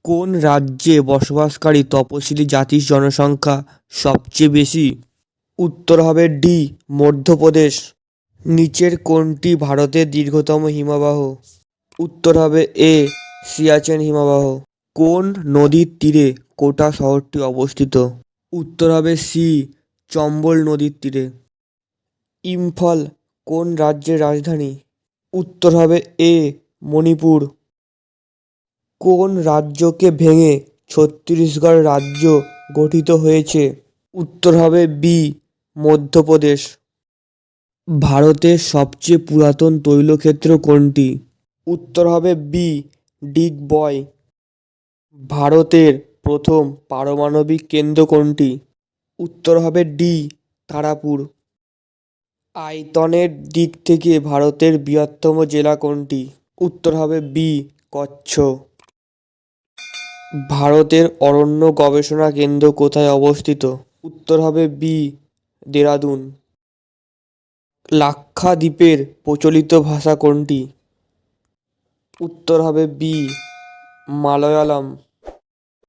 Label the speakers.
Speaker 1: কোন রাজ্যে বসবাসকারী তপসিলি জাতির জনসংখ্যা সবচেয়ে বেশি? উত্তর হবে ডি, মধ্যপ্রদেশ। নিচের কোনটি ভারতের দীর্ঘতম হিমবাহ? উত্তর হবে এ, সিয়াচেন হিমবাহ। কোন নদীর তীরে কোটা শহরটি অবস্থিত? উত্তর হবে সি, চম্বল নদীর তীরে। ইম্ফল কোন রাজ্যের রাজধানী? উত্তর হবে এ, মণিপুর। কোন রাজ্যকে ভেঙে ছত্তিশগড় রাজ্য গঠিত হয়েছে? উত্তর হবে বি, মধ্যপ্রদেশ। ভারতের সবচেয়ে পুরাতন তৈলক্ষেত্র কোনটি? উত্তর হবে বি, ডিগবয়। ভারতের প্রথম পারমাণবিক কেন্দ্র কোনটি? উত্তর হবে ডি, তারাপুর। আয়তনের দিক থেকে ভারতের বৃহত্তম জেলা কোনটি? উত্তর হবে বি, কচ্ছ। ভারতের অরণ্য গবেষণা কেন্দ্র কোথায় অবস্থিত? উত্তর হবে বি, দেরাদুন। লাক্ষাদ্বীপের প্রচলিত ভাষা কোনটি? উত্তর হবে বি, মালয়ালম।